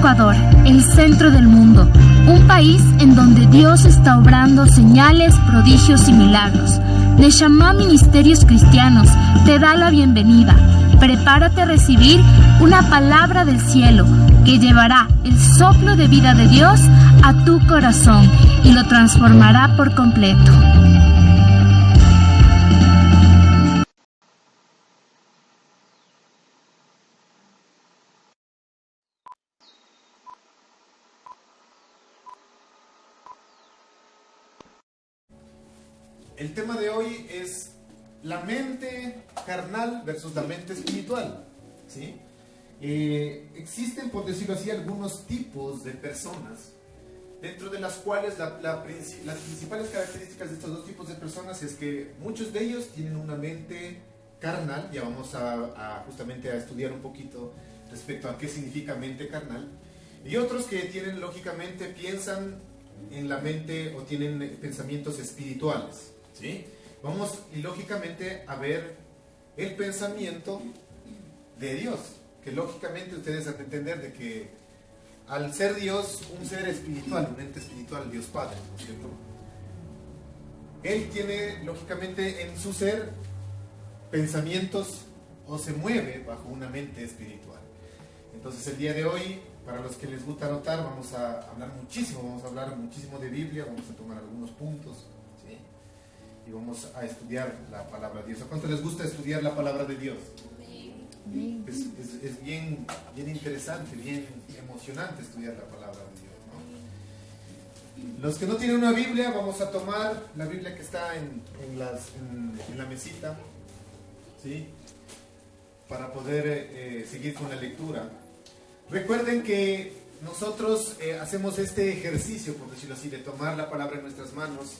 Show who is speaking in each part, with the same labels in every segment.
Speaker 1: Ecuador, el centro del mundo, un país en donde Dios está obrando señales, prodigios y milagros. Neshama Ministerios Cristianos te da la bienvenida. Prepárate a recibir una palabra del cielo que llevará el soplo de vida de Dios a tu corazón y lo transformará por completo.
Speaker 2: El tema de hoy es la mente carnal versus la mente espiritual, ¿sí? Existen, por decirlo así, algunos tipos de personas, dentro de las cuales las principales características de estos dos tipos de personas es que muchos de ellos tienen una mente carnal. Ya vamos justamente a estudiar un poquito respecto a qué significa mente carnal, y otros que tienen, lógicamente, piensan en la mente o tienen pensamientos espirituales, ¿sí? Vamos, lógicamente, a ver el pensamiento de Dios, que lógicamente ustedes han de entender de que al ser Dios un ser espiritual, un ente espiritual, Dios Padre, ¿no es cierto? Él tiene, lógicamente, en su ser pensamientos, o se mueve bajo una mente espiritual. Entonces, el día de hoy, para los que les gusta anotar, vamos a hablar muchísimo de Biblia, vamos a tomar algunos puntos, ¿sí? Y vamos a estudiar la palabra de Dios. ¿A cuánto les gusta estudiar la palabra de Dios? Es bien interesante, bien emocionante estudiar la palabra de Dios, ¿no? Los que no tienen una Biblia, vamos a tomar la Biblia que está en la mesita, ¿sí? Para poder seguir con la lectura. Recuerden que nosotros hacemos este ejercicio, por decirlo así, de tomar la palabra en nuestras manos.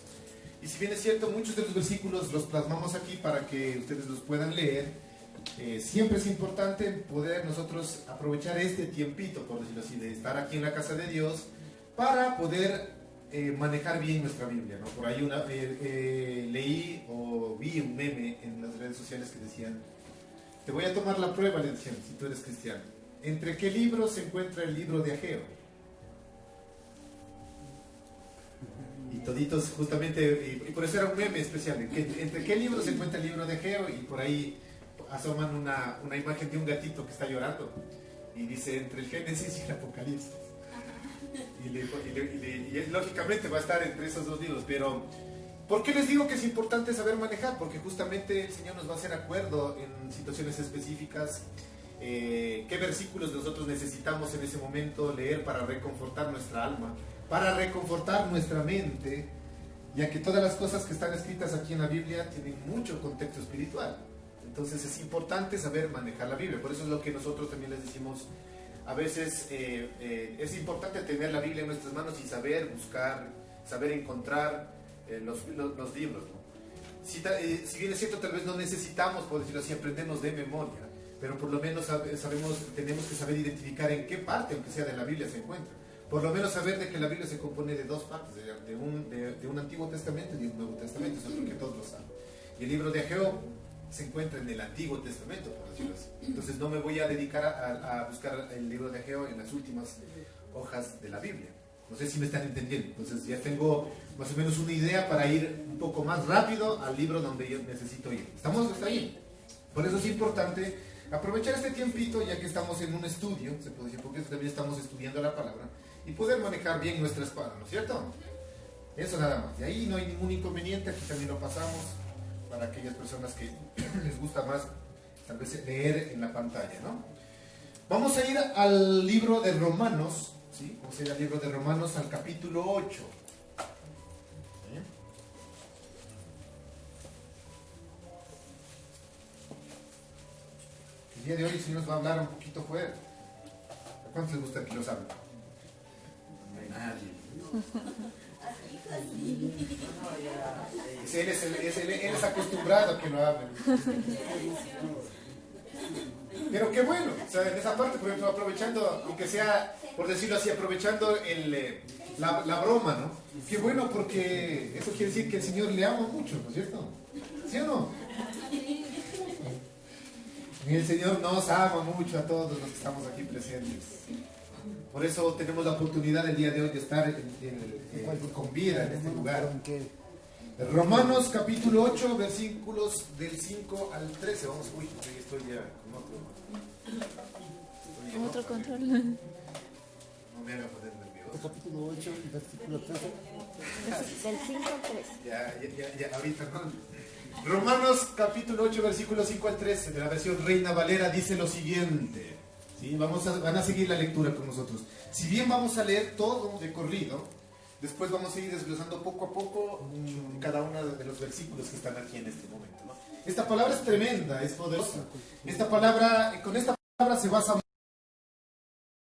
Speaker 2: Y si bien es cierto, muchos de los versículos los plasmamos aquí para que ustedes los puedan leer. Siempre es importante poder nosotros aprovechar este tiempito, por decirlo así, de estar aquí en la casa de Dios para poder manejar bien nuestra Biblia, ¿no? Por ahí leí o vi un meme en las redes sociales que decían: te voy a tomar la prueba, le decían, si tú eres cristiano. ¿Entre qué libros se encuentra el libro de Ageo? Y toditos, justamente, y por eso era un meme especial. ¿Entre qué libros se encuentra el libro de Ageo? Y por ahí asoman una imagen de un gatito que está llorando y dice: entre el Génesis y el Apocalipsis. Y lógicamente va a estar entre esos dos libros. Pero ¿por qué les digo que es importante saber manejar? Porque justamente el Señor nos va a hacer acuerdo en situaciones específicas qué versículos nosotros necesitamos en ese momento leer para reconfortar nuestra alma, para reconfortar nuestra mente, ya que todas las cosas que están escritas aquí en la Biblia tienen mucho contexto espiritual. Entonces es importante saber manejar la Biblia. Por eso es lo que nosotros también les decimos. A veces es importante tener la Biblia en nuestras manos y saber buscar, saber encontrar los libros, ¿no? Si bien es cierto, tal vez no necesitamos, por decirlo así, aprendernos de memoria, pero por lo menos tenemos que saber identificar en qué parte, aunque sea de la Biblia, se encuentra. Por lo menos saber de que la Biblia se compone de dos partes, de un Antiguo Testamento y de un Nuevo Testamento. Eso es lo que todos lo saben. Y el libro de Ageo se encuentra en el Antiguo Testamento, por decirlo así. Entonces no me voy a dedicar a buscar el libro de Ageo en las últimas hojas de la Biblia. No sé si me están entendiendo. Entonces ya tengo más o menos una idea para ir un poco más rápido al libro donde yo necesito ir. ¿Estamos hasta ahí? Por eso es importante aprovechar este tiempito, ya que estamos en un estudio, se puede decir, porque también estamos estudiando la palabra, y poder manejar bien nuestra espada, ¿no es cierto? Eso nada más. De ahí no hay ningún inconveniente, aquí también lo pasamos para aquellas personas que les gusta más tal vez leer en la pantalla, ¿no? Vamos a ir al libro de Romanos, ¿sí? Vamos a ir al libro de Romanos, al capítulo 8. ¿Sí? El día de hoy el Señor nos va a hablar un poquito fuerte. ¿A cuántos les gusta que los hable? A nadie. Él es acostumbrado a que lo hablen. Pero qué bueno, o sea, en esa parte, por ejemplo, aprovechando, aunque sea, por decirlo así, aprovechando la broma, ¿no? Qué bueno, porque eso quiere decir que el Señor le ama mucho, ¿no es cierto? ¿Sí o no? Y el Señor nos ama mucho a todos los que estamos aquí presentes. Por eso tenemos la oportunidad el día de hoy de estar con vida en este lugar. Romanos capítulo 8, versículos del 5 al 13. Vamos, uy, estoy ya con otro control. No me haga poner nervioso.
Speaker 3: Capítulo 8, versículo 13.
Speaker 4: Del 5 al 3.
Speaker 2: Ya, ahorita no. Romanos capítulo 8, versículo 5 al 13, de la versión Reina Valera, dice lo siguiente. ¿Sí? Van a seguir la lectura con nosotros. Si bien vamos a leer todo de corrido, después vamos a ir desglosando poco a poco cada uno de los versículos que están aquí en este momento, ¿no? Esta palabra es tremenda, es poderosa. Con esta palabra se basa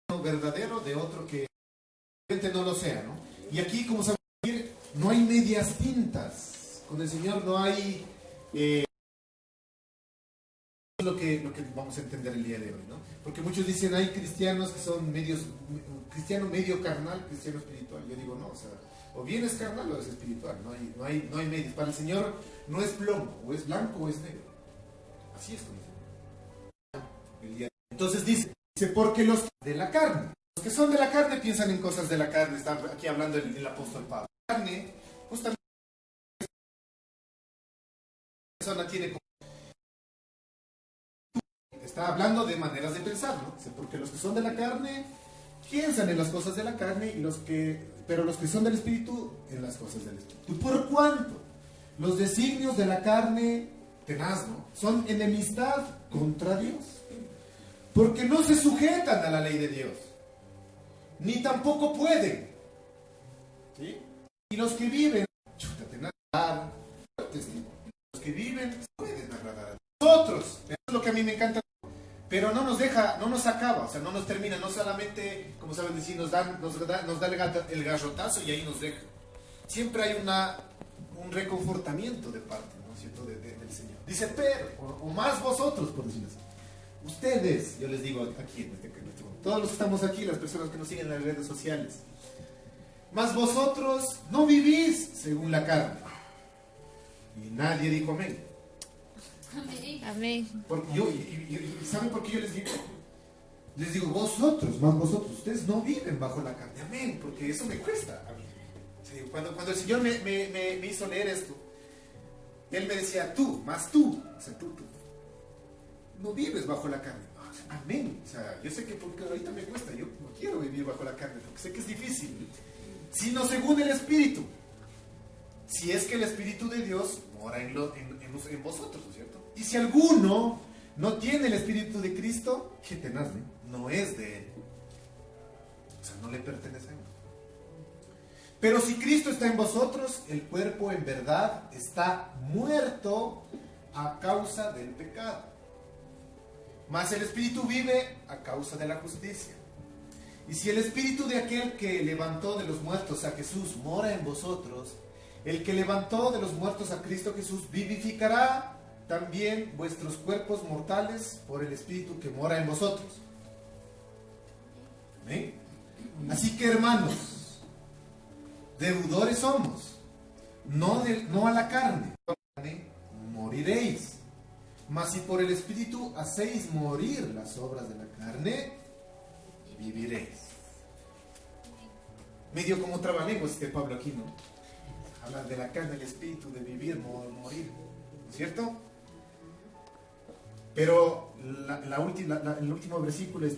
Speaker 2: uno verdadero de otro que no lo sea, ¿no? Y aquí, como sabemos, no hay medias tintas. Con el Señor no hay... lo que vamos a entender el día de hoy, ¿no? Porque muchos dicen hay cristianos que son cristiano medio carnal, cristiano espiritual. Yo digo no, o sea, o bien es carnal o es espiritual, no hay medios. Para el Señor no es plomo, o es blanco o es negro. Así es como el día de hoy. Entonces dice, porque los de la carne, los que son de la carne piensan en cosas de la carne. Está aquí hablando el apóstol Pablo. La carne, justamente, la persona tiene... Está hablando de maneras de pensar, ¿no? Porque los que son de la carne piensan en las cosas de la carne, pero los que son del Espíritu, en las cosas del Espíritu. ¿Por cuánto? Los designios de la carne, tenaz, ¿no? Son enemistad contra Dios. Porque no se sujetan a la ley de Dios. Ni tampoco pueden. ¿Sí? Y los que viven, tenaz, los que viven pueden agradar a nosotros. Eso es lo que a mí me encanta. Pero no nos deja, no nos acaba, o sea, no nos termina, no solamente, como saben decir, nos da el garrotazo y ahí nos deja. Siempre hay un reconfortamiento de parte, ¿no es cierto?, del Señor. Dice, pero, o más vosotros, por decirlo así. Ustedes, yo les digo aquí, en este momento, todos los que estamos aquí, las personas que nos siguen en las redes sociales, más vosotros no vivís según la carne. Y nadie dijo amén.
Speaker 4: Amén.
Speaker 2: ¿Saben por qué yo les digo? Les digo, vosotros, más vosotros, ustedes no viven bajo la carne. Amén, porque eso me cuesta a mí. Sí, cuando el Señor me hizo leer esto, Él me decía, tú, más tú, o sea, tú, no vives bajo la carne. Amén. O sea, yo sé que porque ahorita me cuesta, yo no quiero vivir bajo la carne, porque sé que es difícil, sino según el Espíritu. Si es que el Espíritu de Dios mora en vosotros, ¿no es cierto? Y si alguno no tiene el Espíritu de Cristo, que tenaz, no es de Él. O sea, no le pertenece a Él. Pero si Cristo está en vosotros, el cuerpo en verdad está muerto a causa del pecado. Mas el Espíritu vive a causa de la justicia. Y si el Espíritu de aquel que levantó de los muertos a Jesús mora en vosotros, el que levantó de los muertos a Cristo Jesús vivificará también vuestros cuerpos mortales por el Espíritu que mora en vosotros. ¿Amén? Así que, hermanos, deudores somos, no a la carne, moriréis. Mas si por el Espíritu hacéis morir las obras de la carne, viviréis. Medio como trabalenguas este Pablo aquí, ¿no? Habla de la carne, el Espíritu, de vivir, morir, ¿no es cierto? Pero el último versículo es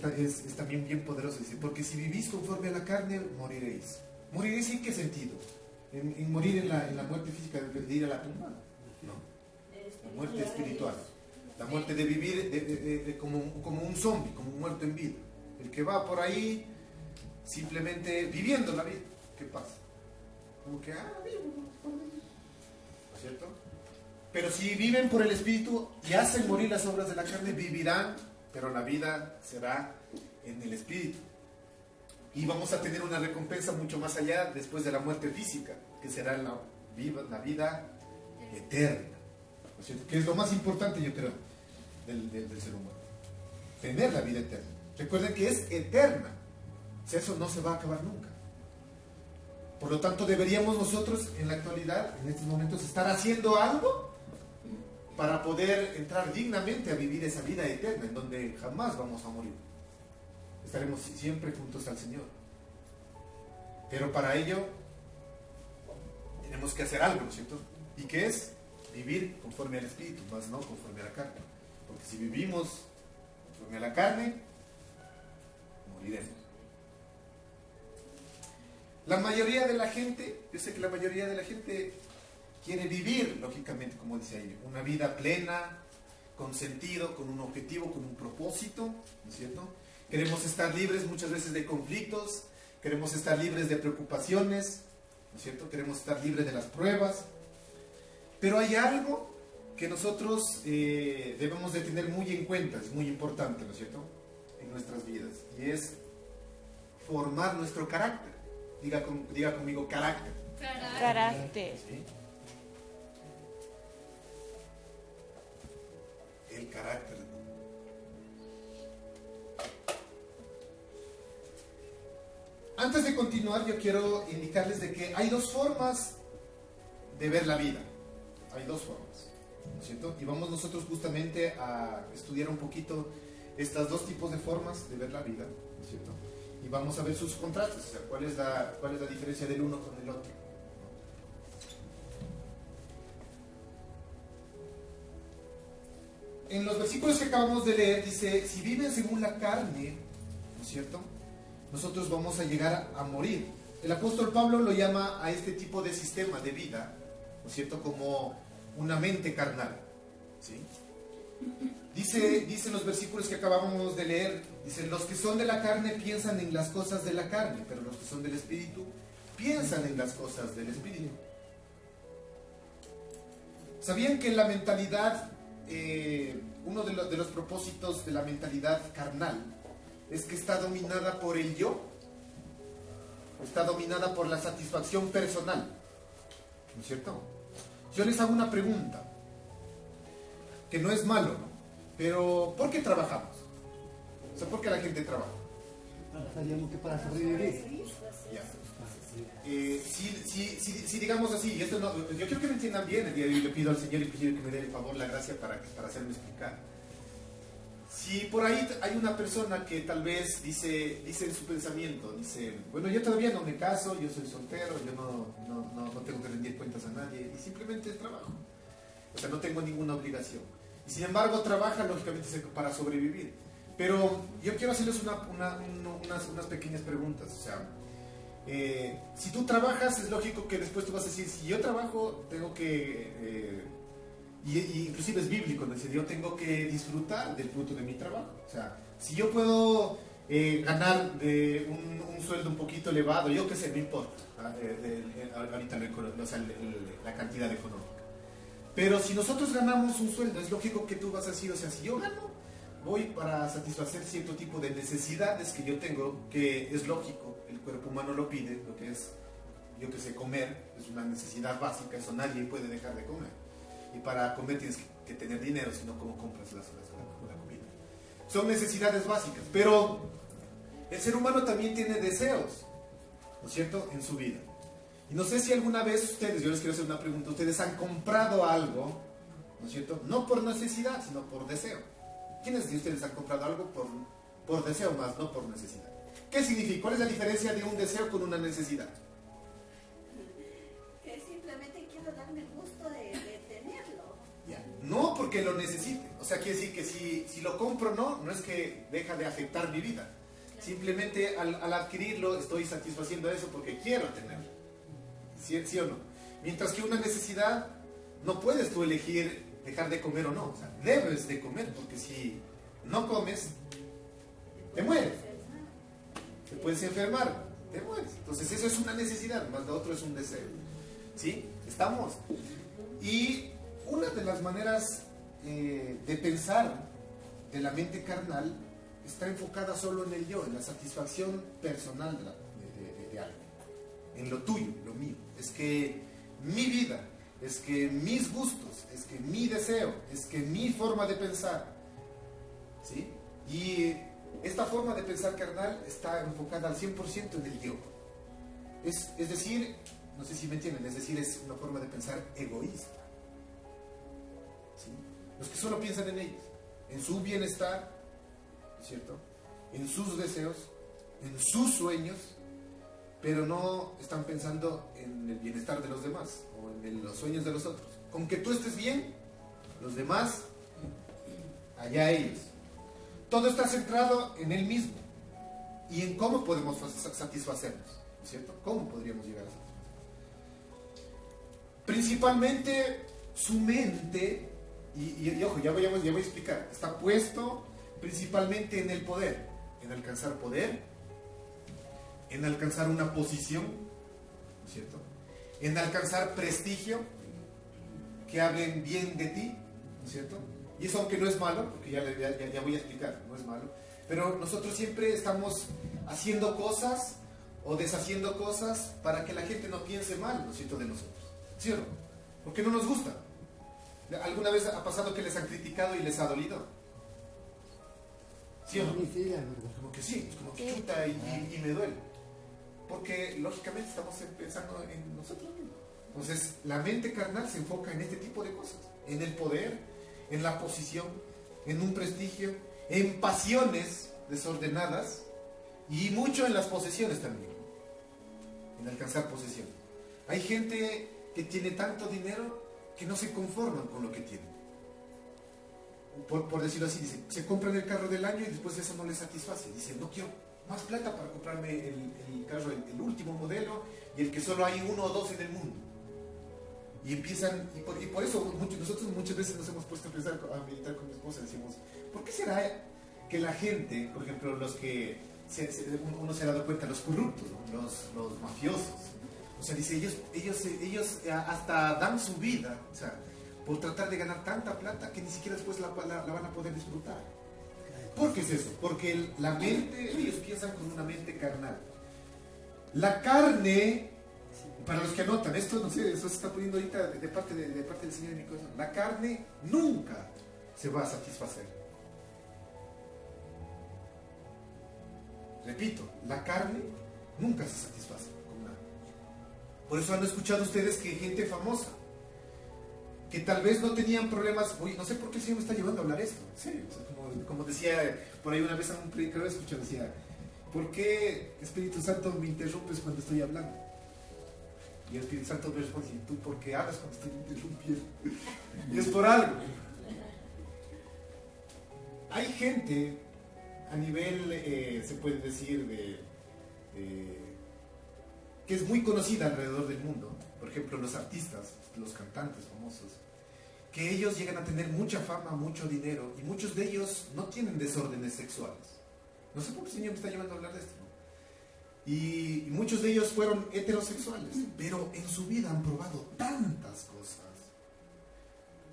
Speaker 2: también bien poderoso. Dice, porque si vivís conforme a la carne, moriréis. ¿Moriréis en qué sentido? ¿En morir en la muerte física de ir a la tumba? No. La muerte espiritual. La muerte de vivir como un zombie, como un muerto en vida. El que va por ahí simplemente viviendo la vida. ¿Qué pasa? Como que, vivo. ¿No es cierto? Pero si viven por el Espíritu y hacen morir las obras de la carne, vivirán, pero la vida será en el Espíritu. Y vamos a tener una recompensa mucho más allá después de la muerte física, que será la vida eterna. ¿No es cierto? Que es lo más importante, yo creo, del ser humano. Tener la vida eterna. Recuerden que es eterna. O sea, eso no se va a acabar nunca. Por lo tanto, deberíamos nosotros en la actualidad, en estos momentos, estar haciendo algo para poder entrar dignamente a vivir esa vida eterna en donde jamás vamos a morir. estaremos siempre juntos al Señor. Pero para ello tenemos que hacer algo, ¿no es cierto? ¿Y qué es? Vivir conforme al Espíritu, más no conforme a la carne. Porque si vivimos conforme a la carne, moriremos. La mayoría de la gente, yo sé que la mayoría de la gente quiere vivir, lógicamente, como dice ahí, una vida plena, con sentido, con un objetivo, con un propósito, ¿no es cierto? Queremos estar libres muchas veces de conflictos, queremos estar libres de preocupaciones, ¿no es cierto? Queremos estar libres de las pruebas. Pero hay algo que nosotros debemos de tener muy en cuenta, es muy importante, ¿no es cierto?, en nuestras vidas, y es formar nuestro carácter. Diga conmigo, carácter.
Speaker 4: Carácter.
Speaker 2: ¿Sí? El carácter. Antes de continuar, yo quiero indicarles de que hay dos formas de ver la vida. Hay dos formas, ¿no es cierto? Y vamos nosotros justamente a estudiar un poquito estas dos tipos de formas de ver la vida, ¿no es cierto? Y vamos a ver sus contrastes, o sea, cuál es la diferencia del uno con el otro. En los versículos que acabamos de leer dice, si viven según la carne, ¿no es cierto?, nosotros vamos a llegar a morir. El apóstol Pablo lo llama a este tipo de sistema de vida, ¿no es cierto?, como una mente carnal, ¿sí? Dice en los versículos que acabamos de leer, dice, los que son de la carne piensan en las cosas de la carne, pero los que son del Espíritu piensan en las cosas del Espíritu. ¿Sabían que la mentalidad, uno de los propósitos de la mentalidad carnal es que está dominada por el yo? Está dominada por la satisfacción personal, ¿no es cierto? Yo les hago una pregunta, que no es malo, ¿no? Pero ¿por qué trabajamos? O sea, ¿por qué la gente trabaja?
Speaker 3: Sabíamos que para sobrevivir.
Speaker 2: Ya. Si digamos así, y esto no, yo quiero que me entiendan bien, y le pido al Señor y pido que me dé el favor, la gracia para hacerme explicar. Si por ahí hay una persona que tal vez dice en su pensamiento, dice, bueno, yo todavía no me caso, yo soy soltero, yo no tengo que rendir cuentas a nadie, y simplemente trabajo. O sea, no tengo ninguna obligación. Y sin embargo trabaja, lógicamente, para sobrevivir. Pero yo quiero hacerles unas pequeñas preguntas. O sea, si tú trabajas, es lógico que después tú vas a decir, si yo trabajo, tengo que... y inclusive es bíblico, ¿no? Dice, yo tengo que disfrutar del fruto de mi trabajo. O sea, si yo puedo ganar un sueldo un poquito elevado, yo qué sé, no importa, ahorita la cantidad económica. Pero si nosotros ganamos un sueldo, es lógico que tú vas a decir, o sea, si yo gano, voy para satisfacer cierto tipo de necesidades que yo tengo, que es lógico, el cuerpo humano lo pide, lo que es, yo que sé, comer, es una necesidad básica, eso nadie puede dejar de comer. Y para comer tienes que tener dinero, si no, ¿cómo compras la comida? Son necesidades básicas, pero el ser humano también tiene deseos, ¿no es cierto?, en su vida. Y no sé si alguna vez ustedes, yo les quiero hacer una pregunta, ustedes han comprado algo, ¿no es cierto?, no por necesidad, sino por deseo. ¿Quiénes de ustedes han comprado algo por deseo más, no por necesidad? ¿Qué significa? ¿Cuál es la diferencia de un deseo con una necesidad?
Speaker 5: Que simplemente quiero darme el gusto de tenerlo.
Speaker 2: Ya. No porque lo necesite. O sea, quiere decir que si lo compro no es que deja de afectar mi vida. Claro. Simplemente al adquirirlo estoy satisfaciendo eso porque quiero tenerlo. ¿Sí o no? Mientras que una necesidad, no puedes tú elegir dejar de comer o no. O sea, debes de comer, porque si no comes, te mueres. Te puedes enfermar, te mueres. Entonces eso es una necesidad, más lo otro es un deseo. ¿Sí? ¿Estamos? Y una de las maneras de pensar de la mente carnal está enfocada solo en el yo, en la satisfacción personal de algo, en lo tuyo, lo mío. Es que mi vida, es que mis gustos, es que mi deseo, es que mi forma de pensar, ¿sí? Y esta forma de pensar carnal está enfocada al 100% en el yo. Es decir, no sé si me entienden, es decir, es una forma de pensar egoísta, ¿sí? Los que solo piensan en ellos, en su bienestar, ¿cierto? en sus deseos, en sus sueños, pero no están pensando en el bienestar de los demás o en los sueños de los otros. Con que tú estés bien, los demás, allá ellos. Todo está centrado en él mismo y en cómo podemos satisfacernos, ¿cierto? ¿Cómo podríamos llegar a satisfacernos? Principalmente su mente, y ojo, ya voy a explicar, está puesto principalmente en el poder, en alcanzar poder, en alcanzar una posición, ¿no es cierto? En alcanzar prestigio, que hablen bien de ti, ¿no es cierto? Y eso, aunque no es malo, porque ya voy a explicar, no es malo, pero nosotros siempre estamos haciendo cosas o deshaciendo cosas para que la gente no piense mal, ¿no es cierto?, de nosotros, ¿sí o no? Porque no nos gusta. ¿Alguna vez ha pasado que les han criticado y les ha dolido? ¿Sí o no? Como que sí, como que chuta y me duele. Porque lógicamente estamos pensando en nosotros mismos. Entonces, la mente carnal se enfoca en este tipo de cosas, en el poder, en la posición, en un prestigio, en pasiones desordenadas y mucho en las posesiones también, en alcanzar posesión. Hay gente que tiene tanto dinero que no se conforman con lo que tienen. Por decirlo así, dice, se compran el carro del año y después eso no les satisface. Dicen, no quiero más plata para comprarme el carro, el último modelo y el que solo hay uno o dos en el mundo. Y empiezan, y por eso nosotros muchas veces nos hemos puesto a pensar, a meditar con mi esposa, decimos, ¿por qué será que la gente, por ejemplo, los que uno se ha dado cuenta, los corruptos, ¿no?, los mafiosos, o sea, dice, ellos hasta dan su vida, o sea, por tratar de ganar tanta plata que ni siquiera después la van a poder disfrutar? ¿Por qué es eso? Porque la mente, ellos piensan con una mente carnal. La carne, para los que anotan, esto no sé, eso se está poniendo ahorita de parte del Señor en mi corazón. La carne nunca se va a satisfacer. Repito, la carne nunca se satisface con nada. Por eso han escuchado ustedes que gente famosa, que tal vez no tenían problemas, oye, no sé por qué el Señor me está llevando a hablar esto, en serio, o sea, como decía por ahí una vez a un predicador, escuché, decía, ¿por qué, Espíritu Santo, me interrumpes cuando estoy hablando? Y el Espíritu Santo me responde, ¿y tú por qué hablas cuando estoy interrumpiendo? Y es por algo. Hay gente a nivel, se puede decir, que es muy conocida alrededor del mundo. Por ejemplo, los artistas, los cantantes famosos, que ellos llegan a tener mucha fama, mucho dinero, y muchos de ellos no tienen desórdenes sexuales. No sé por qué el Señor me está llevando a hablar de esto, ¿no? Y muchos de ellos fueron heterosexuales, pero en su vida han probado tantas cosas.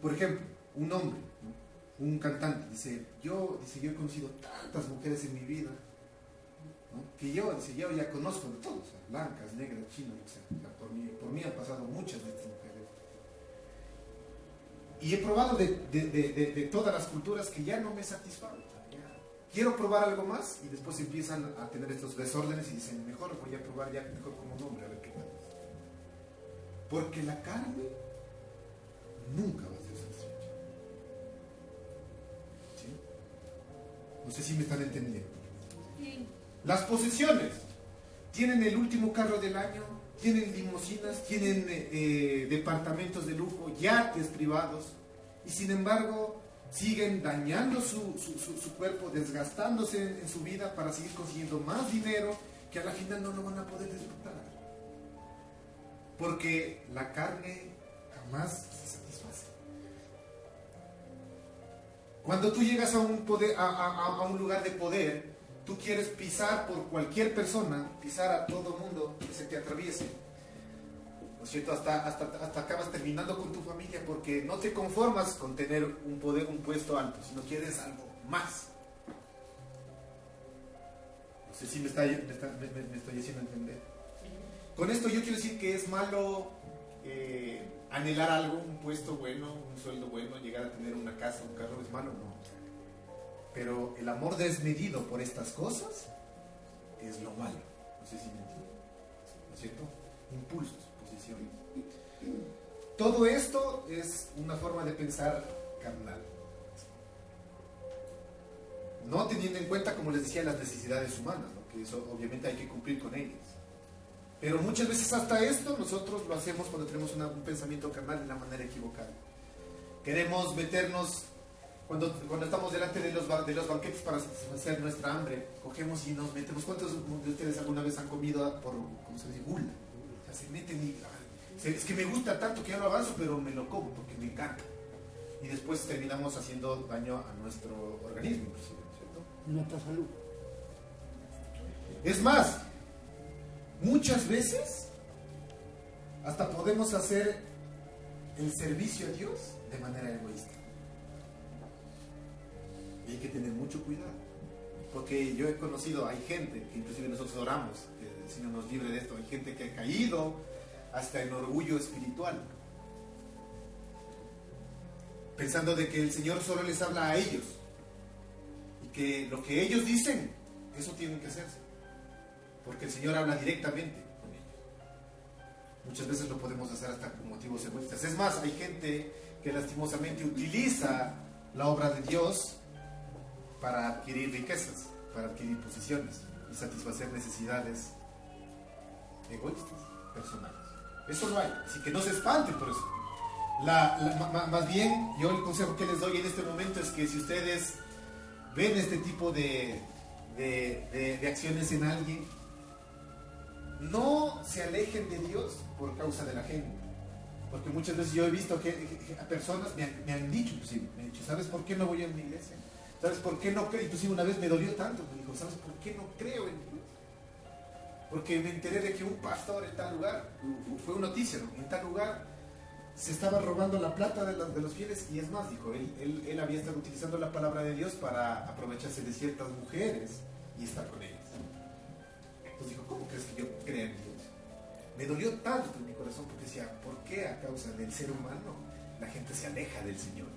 Speaker 2: Por ejemplo, un hombre, ¿no?, un cantante, dice, yo he conocido tantas mujeres en mi vida, ¿no?, que yo ya conozco de todos, o sea, blancas, negras, chinas, o sea, por mí han pasado muchas de estas mujeres. Y he probado de todas las culturas que ya no me satisfago. Quiero probar algo más, y después empiezan a tener estos desórdenes y dicen, mejor voy a probar ya mejor como un hombre, a ver qué tal. Porque la carne nunca va a ser satisfecha. ¿Sí? No sé si me están entendiendo.
Speaker 5: Sí.
Speaker 2: Las posesiones. Tienen el último carro del año, tienen limusinas, tienen departamentos de lujo, yates privados, y sin embargo siguen dañando su cuerpo, desgastándose en su vida para seguir consiguiendo más dinero que a la final no lo van a poder disfrutar. Porque la carne jamás se satisface. Cuando tú llegas a un lugar de poder, tú quieres pisar por cualquier persona, pisar a todo mundo que se te atraviese, ¿no es cierto? Hasta acabas terminando con tu familia porque no te conformas con tener un poder, un puesto alto, sino quieres algo más. No sé si me estoy haciendo entender. Con esto yo quiero decir que es malo anhelar algo, un puesto bueno, un sueldo bueno, llegar a tener una casa, un carro, es malo, no. Pero el amor desmedido por estas cosas es lo malo. No sé si me entienden, ¿no es cierto? Impulsos, posiciones. Todo esto es una forma de pensar carnal. no teniendo en cuenta, como les decía, las necesidades humanas, ¿no? Que eso obviamente hay que cumplir con ellas. Pero muchas veces hasta esto nosotros lo hacemos cuando tenemos un pensamiento carnal de la manera equivocada. Queremos meternos, cuando estamos delante de los banquetes para satisfacer nuestra hambre, cogemos y nos metemos. ¿Cuántos de ustedes alguna vez han comido por, ¿cómo se dice? Gula. O sea, se meten y... Es que me gusta tanto que ya lo avanzo, pero me lo como porque me encanta. Y después terminamos haciendo daño a nuestro organismo, inclusive, ¿cierto?
Speaker 3: Nuestra salud.
Speaker 2: Es más, muchas veces hasta podemos hacer el servicio a Dios de manera egoísta. Y hay que tener mucho cuidado. Porque yo he conocido, hay gente que inclusive nosotros oramos, que el Señor nos libre de esto, hay gente que ha caído hasta en orgullo espiritual, pensando de que el Señor solo les habla a ellos y que lo que ellos dicen, eso tienen que hacerse, porque el Señor habla directamente con ellos. Muchas veces lo podemos hacer hasta con motivos egoístas. Es más, hay gente que lastimosamente utiliza la obra de Dios para adquirir riquezas, para adquirir posiciones y satisfacer necesidades egoístas, personales. Eso lo hay, así que no se espanten por eso. Más bien, yo el consejo que les doy en este momento es que si ustedes ven este tipo de acciones en alguien, no se alejen de Dios por causa de la gente. Porque muchas veces yo he visto que a personas me han dicho, inclusive, me han dicho, ¿sabes por qué no voy a mi iglesia? ¿Sabes por qué no creo? Inclusive una vez me dolió tanto, me dijo, ¿sabes por qué no creo en Dios? Porque me enteré de que un pastor en tal lugar, fue una noticia, ¿no? En tal lugar se estaba robando la plata de los fieles, y es más, dijo, él había estado utilizando la palabra de Dios para aprovecharse de ciertas mujeres y estar con ellas. Entonces dijo, ¿cómo crees que yo creo en Dios? Me dolió tanto en mi corazón porque decía, ¿por qué a causa del ser humano la gente se aleja del Señor?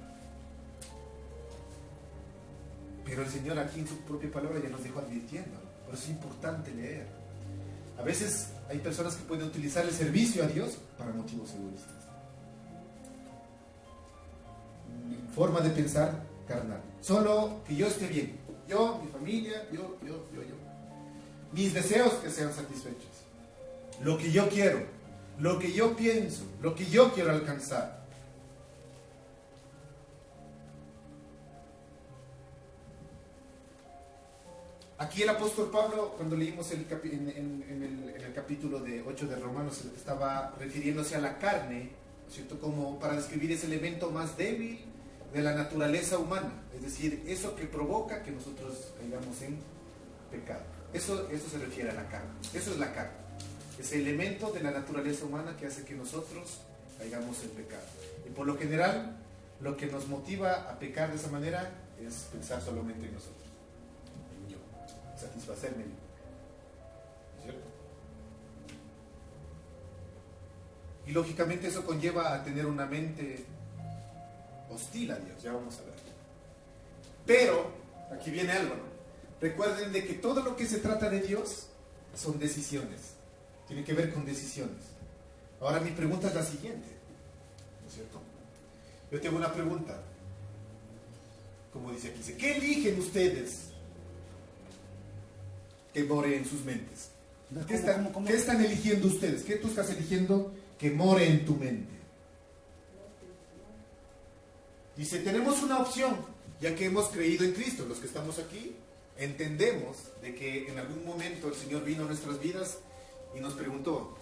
Speaker 2: Pero el Señor aquí en su propia palabra ya nos dejó advirtiendo, por eso es importante leer. A veces hay personas que pueden utilizar el servicio a Dios para motivos egoístas. Forma de pensar carnal. Solo que yo esté bien. Yo, mi familia, yo. Mis deseos que sean satisfechos. Lo que yo quiero. Lo que yo pienso. Lo que yo quiero alcanzar. Aquí el apóstol Pablo, cuando leímos en el capítulo 8 de Romanos, estaba refiriéndose a la carne, ¿cierto? Como para describir ese elemento más débil de la naturaleza humana, es decir, eso que provoca que nosotros caigamos en pecado. Eso se refiere a la carne. Eso es la carne, ese elemento de la naturaleza humana que hace que nosotros caigamos en pecado. Y por lo general, lo que nos motiva a pecar de esa manera es pensar solamente en nosotros, en yo, satisfacerme yo, ¿no es cierto? Y lógicamente eso conlleva a tener una mente hostil a Dios, ya vamos a ver. Pero, aquí viene algo, ¿no? Recuerden de que todo lo que se trata de Dios son decisiones, tiene que ver con decisiones. Ahora mi pregunta es la siguiente, ¿no es cierto? Yo tengo una pregunta, como dice aquí, ¿qué eligen ustedes que more en sus mentes? ¿Qué están eligiendo ustedes? ¿Qué tú estás eligiendo que more en tu mente? Dice, tenemos una opción, ya que hemos creído en Cristo. Los que estamos aquí entendemos de que en algún momento el Señor vino a nuestras vidas y nos preguntó,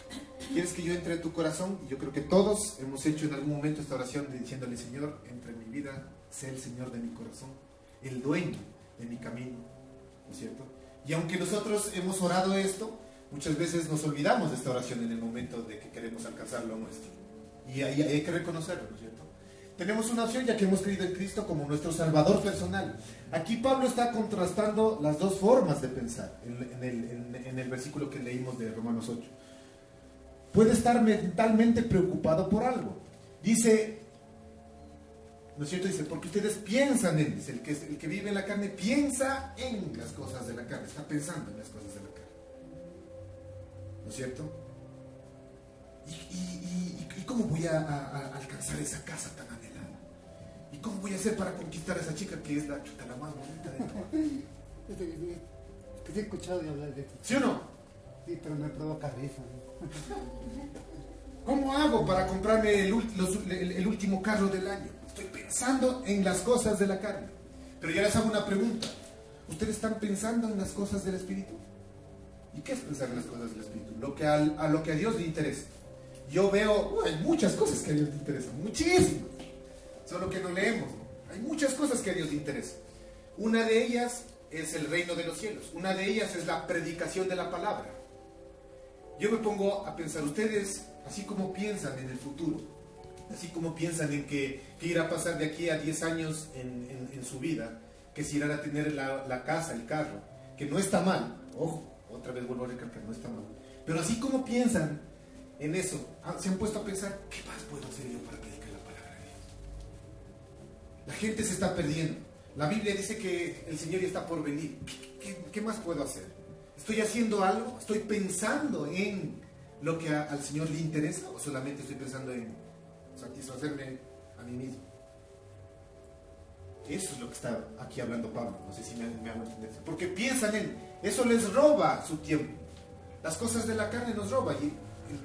Speaker 2: ¿quieres que yo entre en tu corazón? Y yo creo que todos hemos hecho en algún momento esta oración diciéndole, Señor, entra en mi vida, sé el Señor de mi corazón, el dueño de mi camino, ¿no es cierto? Y aunque nosotros hemos orado esto, muchas veces nos olvidamos de esta oración en el momento de que queremos alcanzar lo nuestro. Y ahí hay que reconocerlo, ¿no es cierto? Tenemos una opción ya que hemos creído en Cristo como nuestro Salvador personal. Aquí Pablo está contrastando las dos formas de pensar en el versículo que leímos de Romanos 8. Puede estar mentalmente preocupado por algo. Dice, ¿no es cierto? Dice, porque ustedes piensan en, dice, el que vive en la carne piensa en las cosas de la carne, está pensando en las cosas de la carne. ¿No es cierto? ¿Y cómo voy a alcanzar esa casa tan anhelada? ¿Y cómo voy a hacer para conquistar a esa chica que es la chuta la más bonita de todo?
Speaker 3: Que te he escuchado de hablar de esto.
Speaker 2: ¿Sí o no?
Speaker 3: Sí, pero me provoca risa.
Speaker 2: ¿Cómo hago para comprarme el último carro del año? Estoy pensando en las cosas de la carne. Pero ya les hago una pregunta. ¿Ustedes están pensando en las cosas del Espíritu? ¿Y qué es pensar en las cosas del Espíritu? A lo que a Dios le interesa. Yo veo, hay muchas cosas que a Dios le interesan, muchísimas. Solo que no leemos. Hay muchas cosas que a Dios le interesan. Una de ellas es el reino de los cielos. Una de ellas es la predicación de la palabra. Yo me pongo a pensar, ustedes, así como piensan en el futuro, así como piensan en que irá a pasar de aquí a 10 años en su vida, que si irán a tener la casa, el carro, que no está mal, ojo, otra vez vuelvo a recalcar, no está mal, pero así como piensan en eso, se han puesto a pensar, ¿qué más puedo hacer yo para predicar la palabra de Dios? La gente se está perdiendo. La Biblia dice que el Señor ya está por venir. ¿Qué más puedo hacer? ¿Estoy haciendo algo? ¿Estoy pensando en lo que al Señor le interesa? ¿O solamente estoy pensando en satisfacerme a mí mismo? Eso es lo que está aquí hablando Pablo. No sé si me hago entender. Porque piensan en eso, les roba su tiempo. Las cosas de la carne nos roban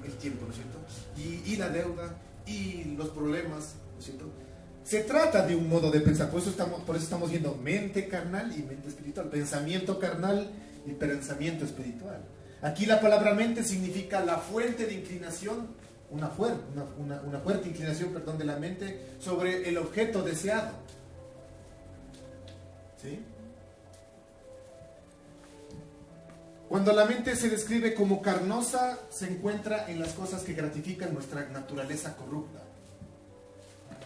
Speaker 2: el tiempo, ¿no es cierto? Y la deuda, y los problemas, ¿no es cierto? Se trata de un modo de pensar. Por eso estamos viendo mente carnal y mente espiritual. Pensamiento carnal y pensamiento espiritual. Aquí la palabra mente significa la fuente de inclinación, una fuerte inclinación, de la mente sobre el objeto deseado. ¿Sí? Cuando la mente se describe como carnosa, se encuentra en las cosas que gratifican nuestra naturaleza corrupta.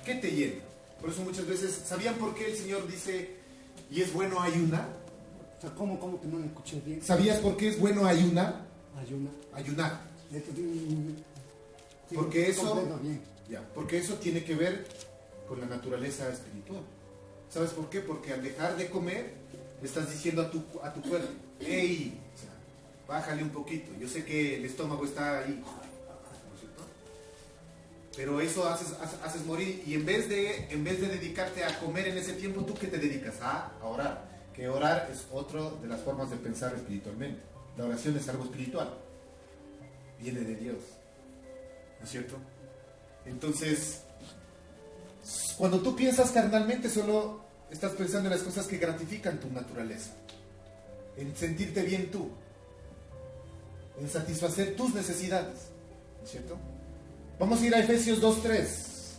Speaker 2: ¿Qué te llena? Por eso muchas veces, ¿sabían por qué el Señor dice, y es bueno ayunar?
Speaker 3: O sea, ¿cómo que no me escuché bien?
Speaker 2: ¿Sabías por qué es bueno ayunar?
Speaker 3: Ayunar.
Speaker 2: Porque
Speaker 3: Sí,
Speaker 2: porque eso tiene que ver con la naturaleza espiritual. ¿Sabes por qué? Porque al dejar de comer, le estás diciendo a tu cuerpo, hey, o sea, bájale un poquito. Yo sé que el estómago está ahí, ¿no es cierto? Pero eso haces morir. Y en vez de dedicarte a comer en ese tiempo, ¿tú qué te dedicas? A orar. Que orar es otra de las formas de pensar espiritualmente. La oración es algo espiritual. Viene de Dios. ¿No es cierto? Entonces, cuando tú piensas carnalmente, solo estás pensando en las cosas que gratifican tu naturaleza. En sentirte bien tú. En satisfacer tus necesidades. ¿No es cierto? Vamos a ir a Efesios 2:3.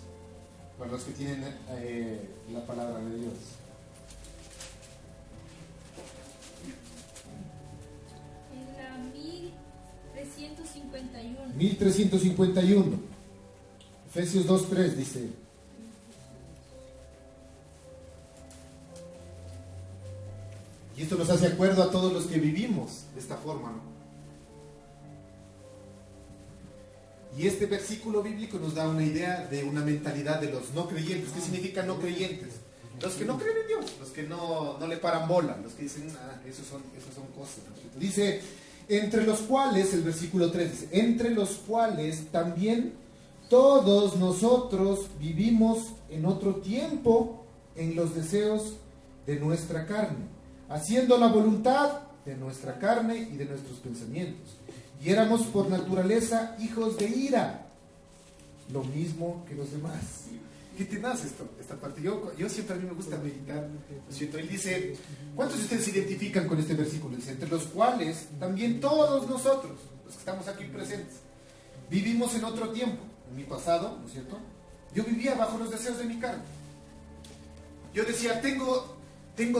Speaker 2: Para los que tienen la palabra de Dios.
Speaker 6: En la 1351.
Speaker 2: 1351. Efesios 2:3 dice. Y esto nos hace acuerdo a todos los que vivimos de esta forma, ¿no? Y este versículo bíblico nos da una idea de una mentalidad de los no creyentes. ¿Qué significa no creyentes? Los que no creen en Dios, los que no le paran bola, los que dicen, esos son cosas. ¿No? Dice, entre los cuales, el versículo 3 dice, entre los cuales también todos nosotros vivimos en otro tiempo en los deseos de nuestra carne, haciendo la voluntad de nuestra carne y de nuestros pensamientos. Y éramos por naturaleza hijos de ira, lo mismo que los demás. ¿Qué te nace esta parte? Yo siempre, a mí me gusta meditar, ¿no es cierto? Él dice, ¿cuántos de ustedes se identifican con este versículo? Dice, entre los cuales también todos nosotros, los que estamos aquí presentes, vivimos en otro tiempo, en mi pasado, ¿no es cierto? Yo vivía bajo los deseos de mi carne. Yo decía, tengo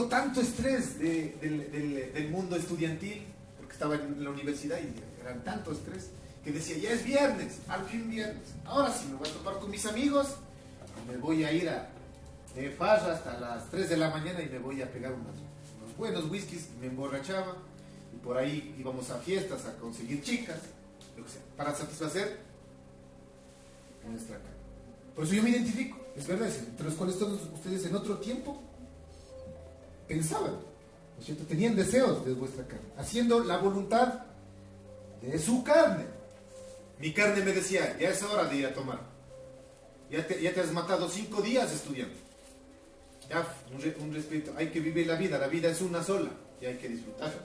Speaker 2: tanto estrés del mundo estudiantil, porque estaba en la universidad y eran tanto estrés, que decía, ya es viernes, al fin viernes, ahora sí me voy a topar con mis amigos, me voy a ir de farra hasta las 3 de la mañana y me voy a pegar unos buenos whiskies, me emborrachaba, y por ahí íbamos a fiestas, a conseguir chicas, lo que sea, para satisfacer nuestra carne. Por eso yo me identifico, es verdad, entre los cuales todos ustedes en otro tiempo pensaban, ¿no es cierto? Tenían deseos de vuestra carne, haciendo la voluntad de su carne. Mi carne me decía, ya es hora de ir a tomar. Ya te has matado 5 días estudiando. Ya, un respeto. Hay que vivir la vida es una sola y hay que disfrutarla.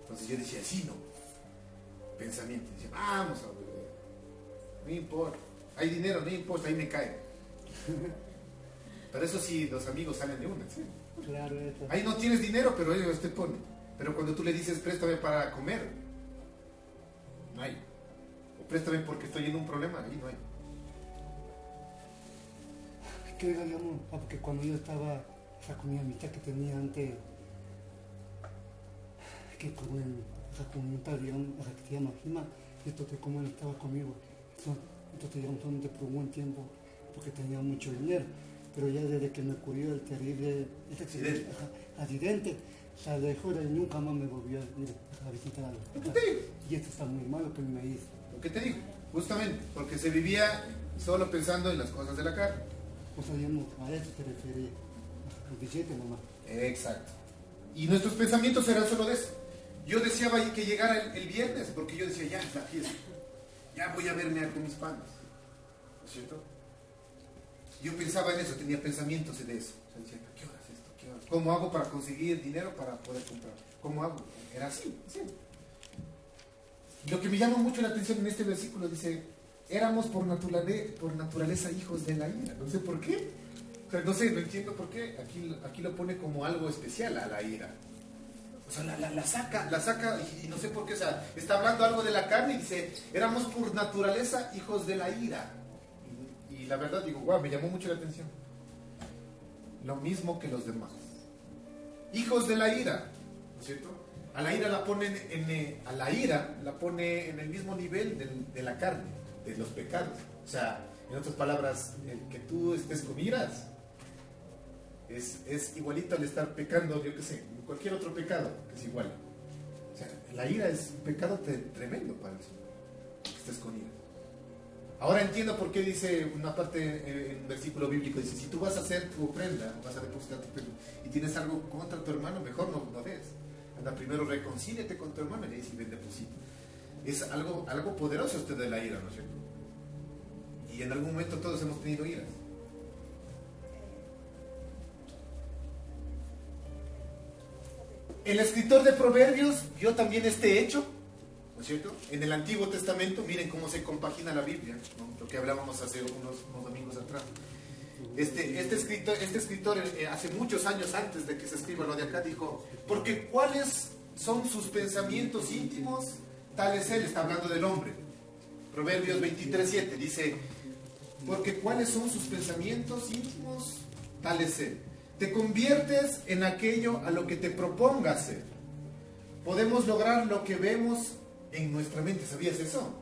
Speaker 2: Entonces yo decía, sí, no. Pensamiento, decía, vamos a beber. No importa. Hay dinero, no importa, ahí me cae. Pero eso sí, los amigos salen de una, ¿sí?
Speaker 3: Claro, eso.
Speaker 2: Ahí no tienes dinero, pero ellos te ponen. Pero cuando tú le dices, préstame para comer, no hay. O préstame porque estoy en un problema, ahí no hay.
Speaker 3: Que digamos, porque cuando yo estaba, o sea, con mi amistad que tenía antes, que con con un tal, digamos, o sea, que se llama Jima, y entonces como él estaba conmigo, entonces digamos, solamente por un buen tiempo, porque tenía mucho dinero, pero ya desde que me ocurrió el terrible accidente, o sea, dejó de nunca más me volvió a ir a visitar a la casa. Y esto está muy malo que me hizo.
Speaker 2: Lo que te digo, justamente, porque se vivía solo pensando en las cosas de la carne.
Speaker 3: O sea, digamos, a eso se refiere el billete nomás.
Speaker 2: Exacto. Y nuestros pensamientos eran solo de eso. Yo deseaba que llegara el viernes, porque yo decía, ya es la fiesta, ya voy a verme con mis panas, ¿no es cierto? Yo pensaba en eso, tenía pensamientos de eso. O sea, decía, ¿qué hora es esto? ¿Qué hora? ¿Cómo hago para conseguir dinero para poder comprar? ¿Cómo hago? Era así, así. Lo que me llama mucho la atención en este versículo dice, éramos por naturaleza hijos de la ira. No sé por qué. O sea, no sé, no entiendo por qué. Aquí lo pone como algo especial a la ira. O sea, la saca y no sé por qué. O sea, está hablando algo de la carne y dice, éramos por naturaleza hijos de la ira. Y la verdad digo, wow, me llamó mucho la atención. Lo mismo que los demás. Hijos de la ira, ¿no es cierto? A la ira la pone en el mismo nivel de la carne, de los pecados. O sea, en otras palabras, el que tú estés con iras es igualito al estar pecando, yo qué sé, cualquier otro pecado, que es igual. O sea, la ira es un pecado tremendo para el Señor, que estés con ira. Ahora entiendo por qué dice una parte en un versículo bíblico, dice, si tú vas a hacer tu ofrenda, vas a depositar tu ofrenda, y tienes algo contra tu hermano, mejor no des. Anda, primero reconcíliate con tu hermano y ahí sí ven deposita. Es algo poderoso esto de la ira, ¿no es cierto? Y en algún momento todos hemos tenido iras. El escritor de Proverbios vio también este hecho, ¿no es cierto? En el Antiguo Testamento, miren cómo se compagina la Biblia, ¿no? Lo que hablábamos hace unos domingos atrás. Este escritor hace muchos años antes de que se escriba lo de acá dijo, porque cuáles son sus pensamientos íntimos, tal es él, está hablando del hombre. Proverbios 23:7 dice, porque cuáles son sus pensamientos íntimos, tal es él. Te conviertes en aquello a lo que te propongas hacer. Podemos lograr lo que vemos en nuestra mente. ¿Sabías eso?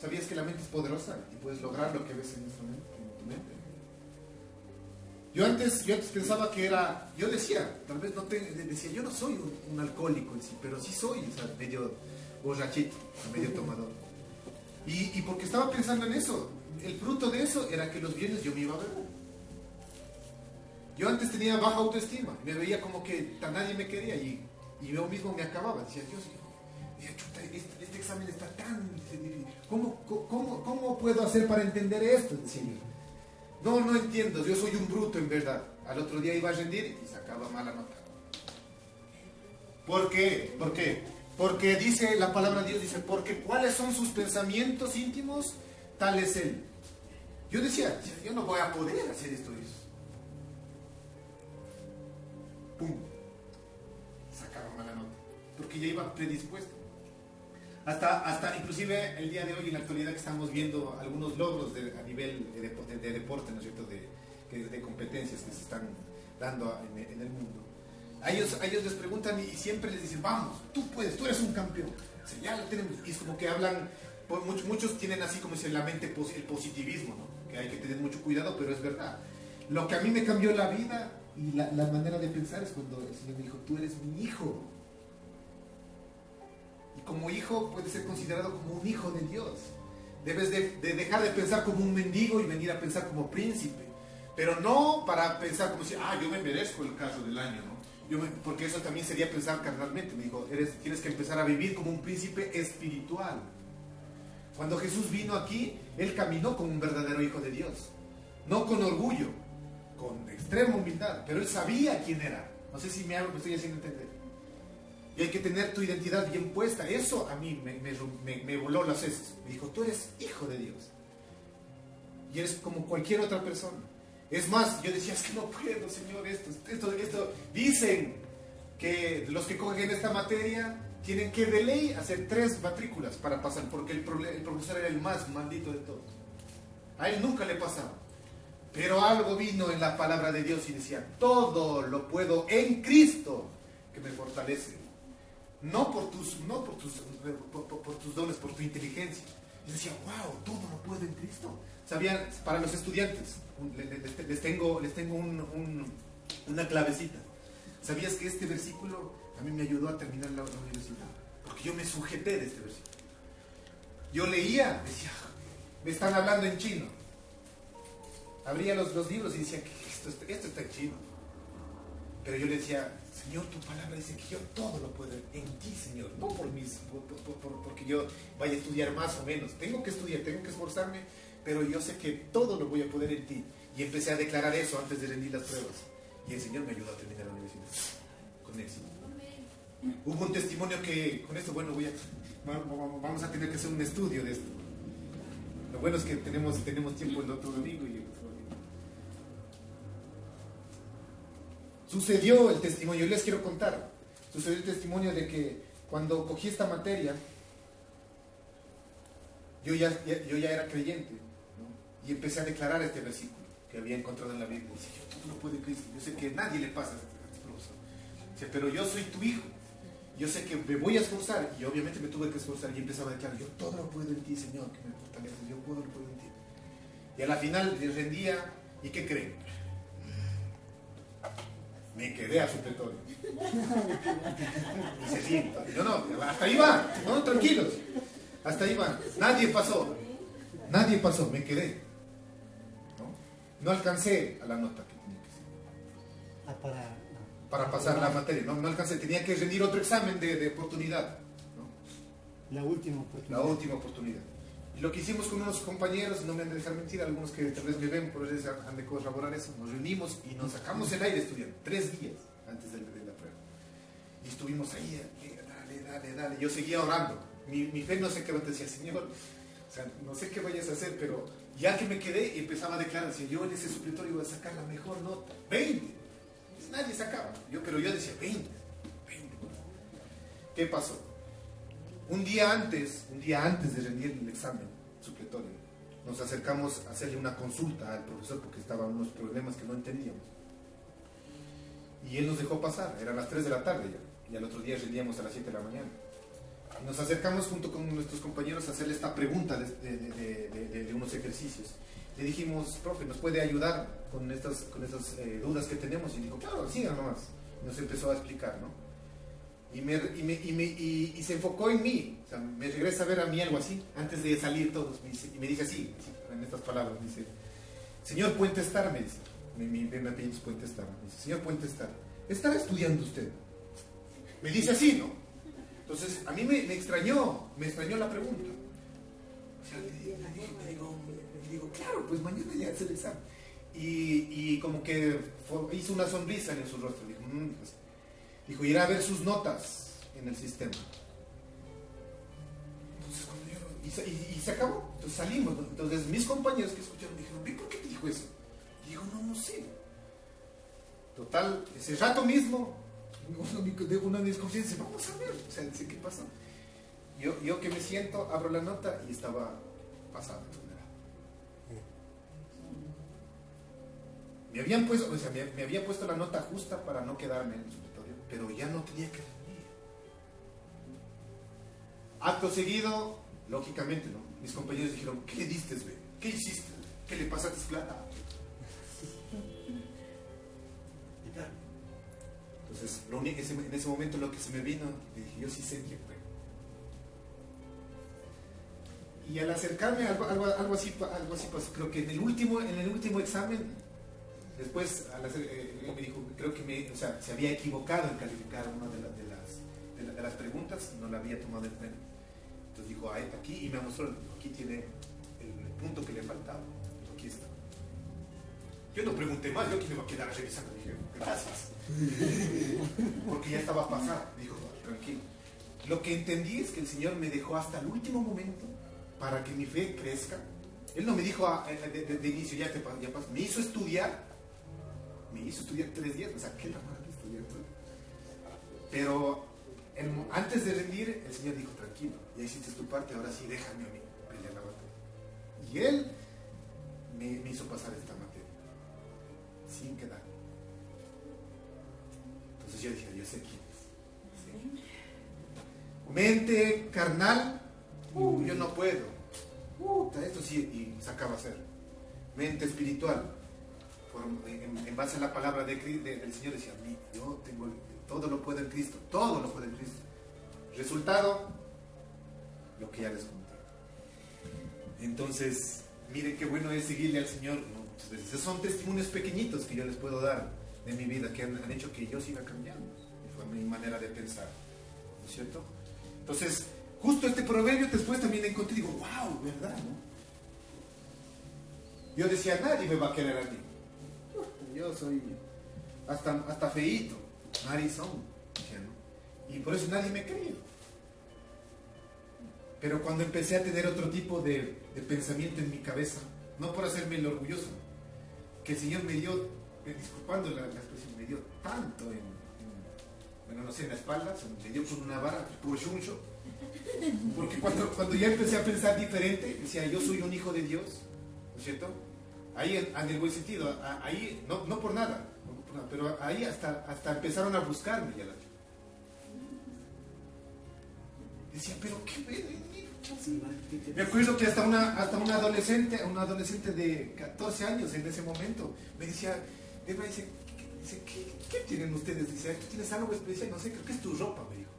Speaker 2: ¿Sabías que la mente es poderosa y puedes lograr lo que ves en nuestra mente, en tu mente? Yo antes pensaba que era, yo decía, tal vez decía, yo no soy un alcohólico en sí, pero sí soy, o sea, medio borrachito, medio tomador. Y porque estaba pensando en eso, el fruto de eso era que los viernes yo me iba a beber. Yo antes tenía baja autoestima, me veía como que nadie me quería y yo mismo me acababa. Decía, Dios, chuta, este examen está tan difícil. ¿Cómo puedo hacer para entender esto? Decía yo. No entiendo, yo soy un bruto en verdad. Al otro día iba a rendir y sacaba mala nota. ¿Por qué? ¿Por qué? Porque dice la palabra de Dios, dice, porque cuáles son sus pensamientos íntimos, tal es él. Yo decía, yo no voy a poder hacer esto. ¡Pum! Sacaba mala nota. Porque ya iba predispuesto. Hasta inclusive el día de hoy, en la actualidad, que estamos viendo algunos logros a nivel de deporte, ¿no es cierto? De competencias que se están dando en el mundo. A ellos les preguntan y siempre les dicen, vamos, tú puedes, tú eres un campeón. O sea, ya lo tenemos. Y es como que hablan, muchos tienen así como dice la mente, el positivismo, ¿no? Que hay que tener mucho cuidado, pero es verdad. Lo que a mí me cambió la vida y la manera de pensar es cuando el Señor me dijo, tú eres mi hijo. Y como hijo puedes ser considerado como un hijo de Dios. Debes de dejar de pensar como un mendigo y venir a pensar como príncipe. Pero no para pensar como si, yo me merezco el carro del año, ¿no? Porque eso también sería pensar carnalmente. Me dijo, tienes que empezar a vivir como un príncipe espiritual. Cuando Jesús vino aquí, Él caminó como un verdadero hijo de Dios. no con orgullo, con extrema humildad, pero él sabía quién era. No sé si me estoy haciendo entender. Y hay que tener tu identidad bien puesta. Eso a mí me voló las sesos. Me dijo, tú eres hijo de Dios. Y eres como cualquier otra persona. Es más, yo decía, es que no puedo, Señor, esto. Dicen que los que cogen esta materia tienen que de ley hacer 3 matrículas para pasar, porque el profesor era el más maldito de todos. A él nunca le pasaba. Pero algo vino en la palabra de Dios y decía, todo lo puedo en Cristo que me fortalece. No por tus dones, por tu inteligencia. Y decía, wow, todo lo puedo en Cristo. Sabían, para los estudiantes, les tengo una clavecita. ¿Sabías que este versículo a mí me ayudó a terminar la universidad? Porque yo me sujeté de este versículo. Yo leía, decía, me están hablando en chino. Abría los libros y decía, esto está en chino. Pero yo le decía, Señor, tu palabra dice que yo todo lo puedo en ti, Señor. No porque yo vaya a estudiar más o menos. Tengo que estudiar, tengo que esforzarme, pero yo sé que todo lo voy a poder en ti. Y empecé a declarar eso antes de rendir las pruebas. Y el Señor me ayudó a terminar la universidad con éxito. Hubo un testimonio que, con esto, bueno, vamos a tener que hacer un estudio de esto. Lo bueno es que tenemos tiempo el otro domingo y el otro domingo. Sucedió el testimonio, yo les quiero contar. Sucedió el testimonio de que cuando cogí esta materia, yo ya era creyente, ¿no? Y empecé a declarar este versículo que había encontrado en la Biblia. Dice, yo todo lo puedo en Cristo. Yo sé que nadie le pasa a este profesor. Dice, pero yo soy tu hijo. Yo sé que me voy a esforzar. Y obviamente me tuve que esforzar. Y empezaba a declarar, yo todo lo puedo en ti, Señor, que me fortaleces. Yo todo lo puedo en ti. Y a la final le rendía. ¿Y qué creen? Me quedé a supletorio. Dice, sí. No, hasta ahí va. No, tranquilos. Hasta ahí va. Nadie pasó. Me quedé. No alcancé a la nota que tenía que ser. Para pasar la materia. No alcancé. Tenía que rendir otro examen de oportunidad. ¿No?
Speaker 3: La última oportunidad.
Speaker 2: Y lo que hicimos con unos compañeros, no me han de dejar mentir, algunos que tal vez me ven, por eso han de corroborar eso, nos reunimos y nos sacamos el aire estudiando, 3 días antes de la prueba. Y estuvimos ahí, dale. Yo seguía orando. Mi fe no sé qué, decía, Señor, o sea, no sé qué vayas a hacer, pero ya que me quedé y empezaba a declarar, decía, yo en ese supletorio iba a sacar la mejor nota, 20. Pues nadie sacaba, pero yo decía, 20. ¿Qué pasó? Un día antes de rendir el examen supletorio, nos acercamos a hacerle una consulta al profesor porque estaban unos problemas que no entendíamos. Y él nos dejó pasar, eran las 3 de la tarde ya, y al otro día rendíamos a las 7 de la mañana. Y nos acercamos junto con nuestros compañeros a hacerle esta pregunta de unos ejercicios. Le dijimos, profe, ¿nos puede ayudar con estas dudas que tenemos? Y dijo, claro, sigan nomás. Y nos empezó a explicar, ¿no? Y se enfocó en mí, o sea, me regresa a ver a mí algo así, antes de salir todos, y me dice así, en estas palabras, me dice, señor Puente Estar, me dice, mi apellido es Puente Estar, me dice, señor Puente Estar, ¿estará estudiando usted? Me dice así, ¿no? Entonces, a mí me extrañó la pregunta. O sea, le digo, claro, pues mañana ya es el examen. Y como que hizo una sonrisa en su rostro, dijo, pues, dijo, irá a ver sus notas en el sistema. Entonces, y se acabó. Entonces salimos, ¿no? Entonces mis compañeros que escucharon dijeron, ¿y por qué te dijo eso? Y digo, no sé. Total, ese rato mismo, una de mis compañeros dice, vamos a ver. O sea, dice, ¿qué pasó? Yo que me siento, abro la nota y estaba pasada. Me habían puesto, o sea, me había puesto la nota justa para no quedarme en el supletorio, pero ya no tenía que rendir. Acto seguido, lógicamente, ¿no? Mis compañeros dijeron, ¿qué le diste, ve? ¿Qué hiciste? ¿Qué le pasaste plata? Entonces, en ese momento lo que se me vino, dije, yo sí sé quién fue. Y al acercarme, algo así pasó. Creo que en el último examen, después, él me dijo, creo que se había equivocado en calificar una de las preguntas y no la había tomado en cuenta. Entonces dijo, aquí, y me mostró, aquí tiene el punto que le faltaba. Aquí está. Yo no pregunté más, yo aquí me voy a quedar revisando. Dije, gracias. Porque ya estaba pasado. Dijo, tranquilo. Lo que entendí es que el Señor me dejó hasta el último momento para que mi fe crezca. Él no me dijo de inicio, ya pasó. Me hizo estudiar 3 días, me saqué la mano de estudiar. Pero antes de rendir, el Señor dijo, tranquilo, ya hiciste tu parte, ahora sí déjame a mí pelear la batalla. Y Él me hizo pasar esta materia, sin quedar. Entonces yo dije, yo sé quién es. Sí. Mente carnal, yo no puedo. Esto sí, y sacaba a hacer. Mente espiritual, en base a la palabra del Señor, decía, yo tengo todo lo puedo en Cristo, todo lo puedo en Cristo. Resultado, lo que ya les conté. Entonces, miren qué bueno es seguirle al Señor, ¿no? Muchas veces. Esos son testimonios pequeñitos que yo les puedo dar de mi vida, que han hecho que yo siga cambiando. Fue mi manera de pensar, ¿no es cierto? Entonces, justo este proverbio después también encontré y digo, wow, ¿verdad? ¿No? Yo decía, nadie me va a querer a mí. Yo soy hasta feíto, narizón, ¿no? Y por eso nadie me cree. Pero cuando empecé a tener otro tipo de pensamiento en mi cabeza, no por hacerme el orgulloso, que el Señor me dio, disculpando la expresión, me dio tanto bueno, no sé, en la espalda, me dio por una vara, por chuncho. Porque cuando ya empecé a pensar diferente, decía, yo soy un hijo de Dios, ¿no es cierto? Ahí en el buen sentido, ahí, no por nada, pero ahí hasta empezaron a buscarme ya. Decía, pero qué bueno. Me acuerdo que hasta una adolescente de 14 años en ese momento, me decía, Eva dice, ¿qué tienen ustedes? Dice, ¿tú tienes algo especial? No sé, creo que es tu ropa, me dijo.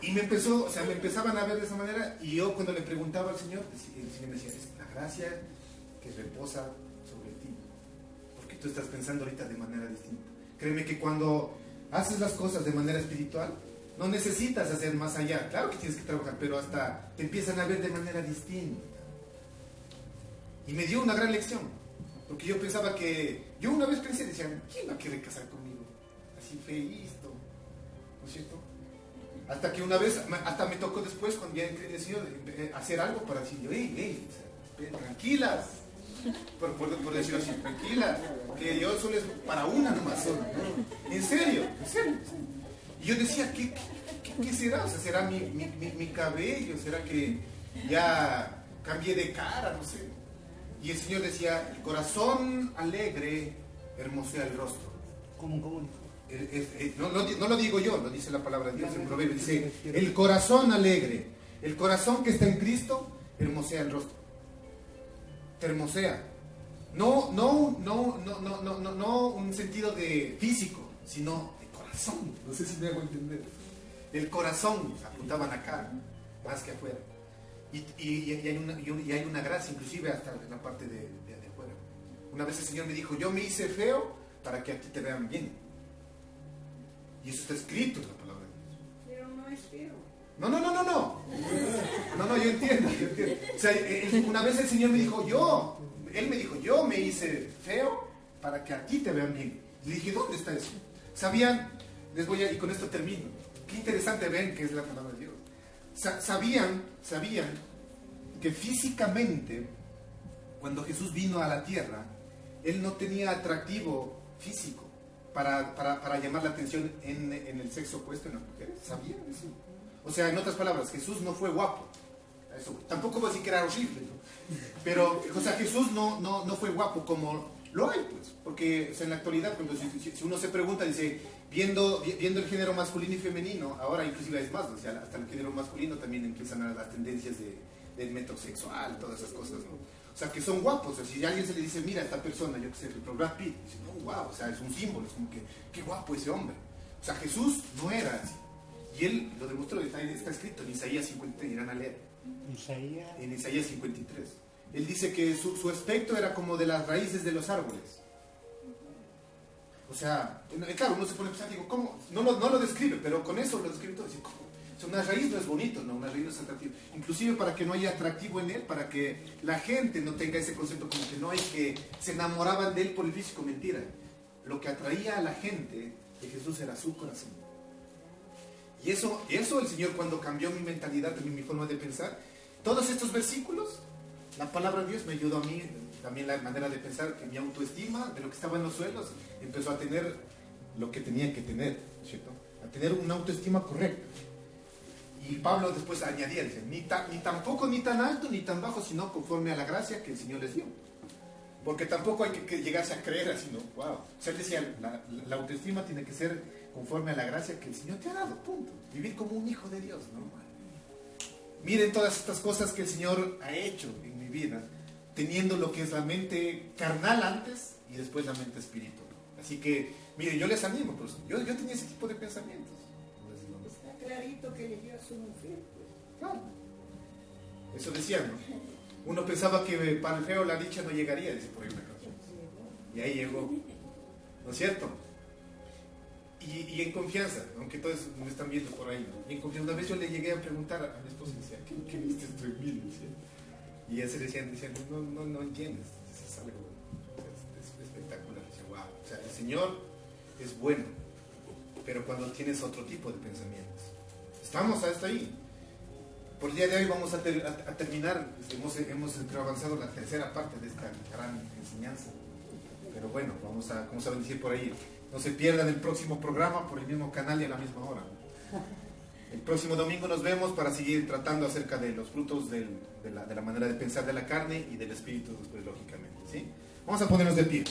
Speaker 2: Y me empezaban a ver de esa manera, y yo cuando le preguntaba al Señor, el Señor me decía, es la gracia que reposa sobre ti, porque tú estás pensando ahorita de manera distinta. Créeme que cuando haces las cosas de manera espiritual, no necesitas hacer más allá, claro que tienes que trabajar, pero hasta te empiezan a ver de manera distinta. Y me dio una gran lección, porque yo pensaba yo una vez pensé, decía, ¿quién va a querer casar conmigo? Así feísto, ¿no es cierto? Hasta que una vez, hasta me tocó después, cuando ya entré en el Señor, hacer algo para decir, hey, tranquilas, por decirlo así, tranquilas, que yo solo es para una nomás solo, ¿no? En serio. Y yo decía, ¿qué será? O sea, ¿será mi cabello? ¿Será que ya cambié de cara? No sé. Y el Señor decía, el corazón alegre hermosea el rostro.
Speaker 3: ¿Cómo?
Speaker 2: No lo digo yo, lo dice la palabra de Dios en Proverbios. Dice, el corazón alegre, el corazón que está en Cristo, hermosea el rostro. Te hermosea. No un sentido de físico, sino de corazón. No sé si me hago entender. Del corazón, apuntaban acá, más que afuera. Y hay una gracia, inclusive hasta en la parte de afuera. Una vez el Señor me dijo, yo me hice feo para que a ti te vean bien. Y eso está escrito en la palabra de Dios.
Speaker 5: Pero no es feo.
Speaker 2: No, yo entiendo. O sea, una vez el Señor me dijo, Él me dijo, yo me hice feo para que a ti te vean bien. Le dije, ¿dónde está eso? ¿Sabían? Y con esto termino. Qué interesante ven que es la palabra de Dios. ¿Sabían que físicamente, cuando Jesús vino a la tierra, Él no tenía atractivo físico para llamar la atención en el sexo opuesto en las mujeres? ¿Sabían eso? O sea, en otras palabras, Jesús no fue guapo. Eso, tampoco voy a decir que era horrible, ¿no? Pero, o sea, Jesús no fue guapo como lo hay, pues. Porque, o sea, en la actualidad, cuando si uno se pregunta, dice, viendo el género masculino y femenino, ahora inclusive es más, o sea, hasta el género masculino también empiezan a las tendencias del metrosexual, todas esas cosas, ¿no? O sea, que son guapos. O sea, si a alguien se le dice, mira, esta persona, yo qué sé, el Brad Pitt, dice, no, wow, o sea, es un símbolo, es como que, qué guapo ese hombre. O sea, Jesús no era así. Y Él lo demostró, está escrito en Isaías 53, irán a leer. En Isaías 53. Él dice que su aspecto era como de las raíces de los árboles. O sea, claro, uno se pone a pensar, digo, ¿cómo? No lo describe, pero con eso lo describe todo. Dice, ¿cómo? sea, una raíz no es bonito, ¿no? Una raíz no es atractivo. Inclusive para que no haya atractivo en él, para que la gente no tenga ese concepto como que no hay que se enamoraban de él por el físico, mentira. Lo que atraía a la gente de Jesús era su corazón. Y eso el Señor, cuando cambió mi mentalidad, también mi forma de pensar, todos estos versículos, la palabra de Dios me ayudó a mí, también la manera de pensar, que mi autoestima de lo que estaba en los suelos empezó a tener lo que tenía que tener, ¿cierto? A tener una autoestima correcta. Y Pablo después añadía, dice, ni tampoco ni tan alto ni tan bajo, sino conforme a la gracia que el Señor les dio. Porque tampoco hay que llegarse a creer así, ¿no? Wow. O sea, él decía, la autoestima tiene que ser conforme a la gracia que el Señor te ha dado, punto. Vivir como un hijo de Dios, ¿no? Miren todas estas cosas que el Señor ha hecho en mi vida, teniendo lo que es la mente carnal antes y después la mente espiritual. Así que, miren, yo les animo, pues, yo tenía ese tipo de pensamientos.
Speaker 5: Está clarito que le dio a su mujer, pues.
Speaker 2: Claro. Eso decían, ¿no? Uno pensaba que para el feo la dicha no llegaría, dice por ahí una canción. Y ahí llegó. ¿No es cierto? Y en confianza, aunque todos me están viendo por ahí, ¿no? Y en confianza, una vez yo le llegué a preguntar a mi esposa, decía, ¿qué viste esto en mí? Y ella se decían, no entiendes, es algo es espectacular. Dice, wow, o sea, el Señor es bueno, pero cuando tienes otro tipo de pensamientos. Estamos hasta ahí. Por el día de hoy vamos a terminar, hemos avanzado la tercera parte de esta gran enseñanza. Pero bueno, vamos a bendecir por ahí. No se pierdan el próximo programa por el mismo canal y a la misma hora. El próximo domingo nos vemos para seguir tratando acerca de los frutos de la manera de pensar de la carne y del espíritu, después, lógicamente, ¿sí? Vamos a ponernos de pie.